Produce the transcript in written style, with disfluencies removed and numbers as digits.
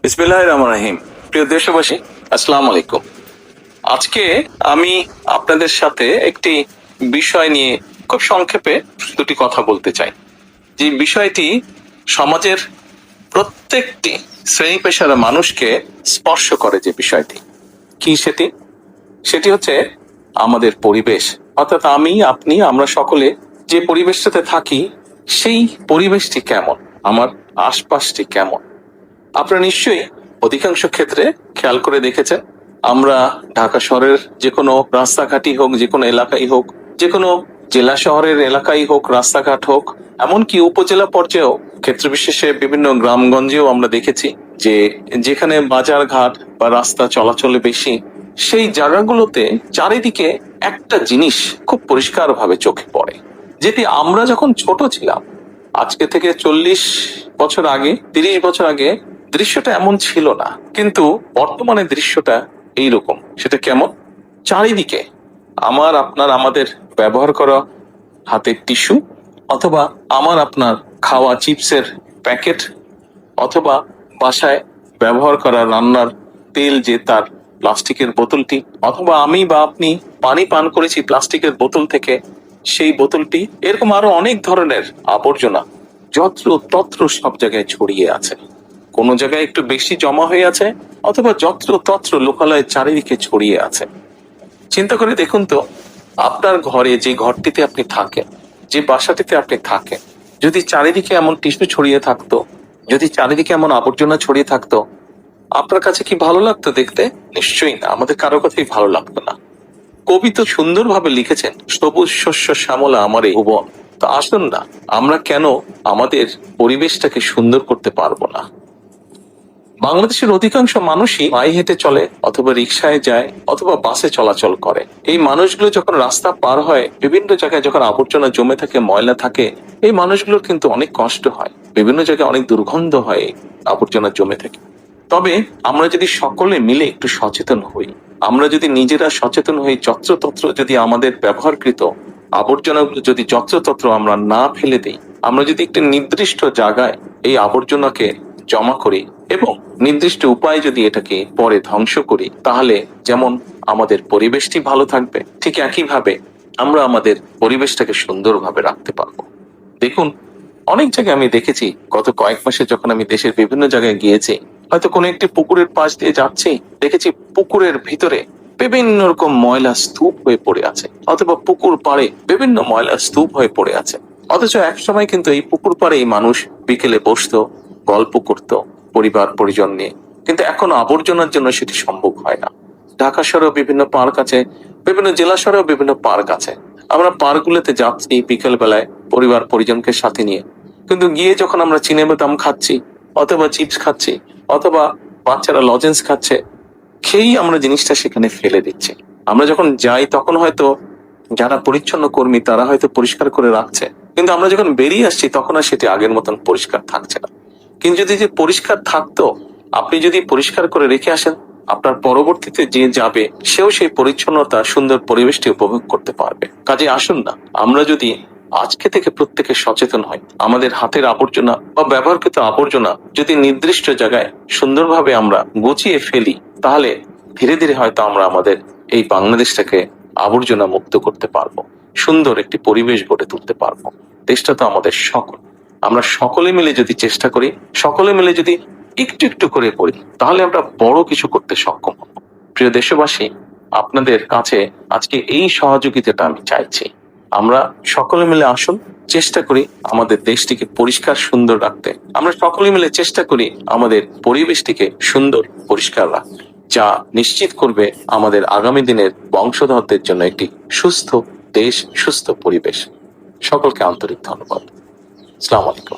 বিসমিল্লাহির রহমানির রহিম। প্রিয় দেশবাসী, আসসালামু আলাইকুম। আজকে আমি আপনাদের সাথে একটি বিষয় নিয়ে খুব সংক্ষেপে দুটি কথা বলতে চাই। যে বিষয়টি সমাজের প্রত্যেকটি শ্রেণী পেশার মানুষকে স্পর্শ করে। যে বিষয়টি কি সেটি হচ্ছে আমাদের পরিবেশ। অর্থাৎ আমি, আপনি, আমরা সকলে যে পরিবেশটাতে থাকি সেই পরিবেশটি কেমন, আমার আশপাশটি কেমন। আপনারা নিশ্চয়ই অধিকাংশ ক্ষেত্রে খেয়াল করে দেখেছেন, আমরা ঢাকা শহরের যে কোনো রাস্তাঘাটই হোক, যে কোনো এলাকাই হোক, যে কোনো জেলা শহরের এলাকাই হোক, রাস্তাঘাট হোক, এমনকি উপজেলা পর্যায়েও ক্ষেত্র বিশেষে বিভিন্ন গ্রামগঞ্জেও আমরা দেখেছি যে যেখানে বাজার ঘাট বা রাস্তা চলাচলে বেশি, সেই জায়গাগুলোতে চারিদিকে একটা জিনিস খুব পরিষ্কার ভাবে চোখে পড়ে, যেটি আমরা যখন ছোট ছিলাম, আজকে থেকে 40 বছর আগে, 30 বছর আগে দৃশ্যটা এমন ছিল না, কিন্তু বর্তমানে দৃশ্যটা এইরকম। সেটা কেমন? চারিদিকে আমার আপনার আমাদের ব্যবহার করা হাতের টিস্যু, অথবা আমার আপনার খাওয়া চিপসের প্যাকেট, অথবা বাসায় ব্যবহার করা রান্নার তেল যে তার প্লাস্টিকের বোতলটি, অথবা আমি বা আপনি পানি পান করেছি প্লাস্টিকের বোতল থেকে সেই বোতলটি, এরকম আরো অনেক ধরনের আবর্জনা যত্র তত্র সব জায়গায় ছড়িয়ে আছে। কোনো জায়গায় একটু বেশি জমা হয়ে আছে, অথবা যত্র তত্র লোকালয়ে চারিদিকে ছড়িয়ে আছে। চিন্তা করে দেখুন তো, আপনার ঘরে, যে ঘরটিতে আপনি থাকেন, যে বাসাটিতে আপনি থাকেন, যদি চারিদিকে এমন টিস্যু ছড়িয়ে থাকতো, যদি চারিদিকে এমন আবর্জনা ছড়িয়ে থাকতো, আপনার কাছে কি ভালো লাগতো দেখতে? নিশ্চয়ই না, আমাদের কারো কথাই ভালো লাগতো না। কবি তো সুন্দরভাবে লিখেছেন, সবুজ শস্য শ্যামলা আমার এই ভুবন। তো আসুন না, আমরা কেন আমাদের পরিবেশটাকে সুন্দর করতে পারবো না? বাংলাদেশের অধিকাংশ মানুষই পায়ে হেঁটে চলে, অথবা রিক্সায় যায়, অথবা বাসে চলাচল করে। এই মানুষগুলো যখন রাস্তা পার হয়, বিভিন্ন জায়গায় যখন আবর্জনা জমে থাকে, ময়লা থাকে, এই মানুষগুলোর কিন্তু অনেক কষ্ট হয়, বিভিন্ন জায়গায় অনেক দুর্গন্ধ হয় আবর্জনা জমে থাকে। তবে আমরা যদি সকলে মিলে একটু সচেতন হই, আমরা যদি নিজেরা সচেতন হই, যত্রতত্র যদি আমাদের ব্যবহারকৃত আবর্জনাগুলো যদি যত্রতত্র আমরা না ফেলে দিই, আমরা যদি একটি নির্দিষ্ট জায়গায় এই আবর্জনাকে জমা করি এবং নির্দিষ্ট উপায়ে যদি এটাকে পরে ধ্বংস করি, তাহলে যেমন আমাদের পরিবেশটি ভালো থাকবে, ঠিক একইভাবে আমরা আমাদের পরিবেশটাকে সুন্দরভাবে রাখতে পারবো। দেখুন, অনেক জায়গায় আমি দেখেছি, গত কয়েক মাসে যখন আমি দেশের বিভিন্ন জায়গায় গিয়েছি, হয়তো কোনো একটি পুকুরের পাশ দিয়ে যাচ্ছি, দেখেছি পুকুরের ভিতরে বিভিন্ন রকম ময়লা স্তূপ হয়ে পড়ে আছে, অথবা পুকুর পাড়ে বিভিন্ন ময়লা স্তূপ হয়ে পড়ে আছে। অথচ এক সময় কিন্তু এই পুকুর পাড়ে এই মানুষ বিকেলে বসতো, গল্প করত পরিবার পরিজন নিয়ে, কিন্তু এখন আবর্জনার জন্য সেটি সম্ভব হয় না। ঢাকা শহরেও বিভিন্ন পার্ক আছে, বিভিন্ন জেলা শহরেও বিভিন্ন পার্ক আছে। আমরা পার্কগুলোতে যাচ্ছি বিকেল বেলায় পরিবার পরিজনকে সাথে নিয়ে, কিন্তু গিয়ে যখন আমরা চিনেবাদাম খাচ্ছি, অথবা চিপস খাচ্ছি, অথবা বাচ্চারা লজেন্স খাচ্ছে, খেয়েই আমরা জিনিসটা সেখানে ফেলে দিচ্ছি। আমরা যখন যাই তখন হয়তো যারা পরিচ্ছন্ন কর্মী তারা হয়তো পরিষ্কার করে রাখছে, কিন্তু আমরা যখন বেরিয়ে আসছি তখন আর সেটি আগের মতন পরিষ্কার থাকছে না। কিন্তু যদি যে পরিষ্কার থাকতো, আপনি যদি পরিষ্কার করে রেখে আসেন, আপনার পরবর্তীতে যে যাবে সেও সেই পরিচ্ছন্নতা, সুন্দর পরিবেশটি উপভোগ করতে পারবে। কাজে আসুন না, আমরা যদি আজকে থেকে প্রত্যেকে সচেতন হয়, আমাদের হাতের আবর্জনা বা ব্যবহারকৃত আবর্জনা যদি নির্দিষ্ট জায়গায় সুন্দরভাবে আমরা গুছিয়ে ফেলি, তাহলে ধীরে ধীরে হয়তো আমরা আমাদের এই বাংলাদেশটাকে আবর্জনা মুক্ত করতে পারবো, সুন্দর একটি পরিবেশ গড়ে তুলতে পারবো। দেশটা তো আমাদের সকল, আমরা সকলে মিলে যদি চেষ্টা করি, সকলে মিলে যদি একটু একটু করে করি, তাহলে আমরা বড় কিছু করতে সক্ষম হব। প্রিয় দেশবাসী, আপনাদের কাছে আজকে এই সহযোগিতাটা আমি চাইছি। আমরা সকলে মিলে আসুন, চেষ্টা করি আমাদের দেশটিকে পরিষ্কার সুন্দর রাখতে। আমরা সকলে মিলে চেষ্টা করি আমাদের পরিবেশটিকে সুন্দর পরিষ্কার রাখতে, যা নিশ্চিত করবে আমাদের আগামী দিনের বংশধরদের জন্য একটি সুস্থ দেশ, সুস্থ পরিবেশ। সকলকে আন্তরিক ধন্যবাদ। আসসালামু আলাইকুম।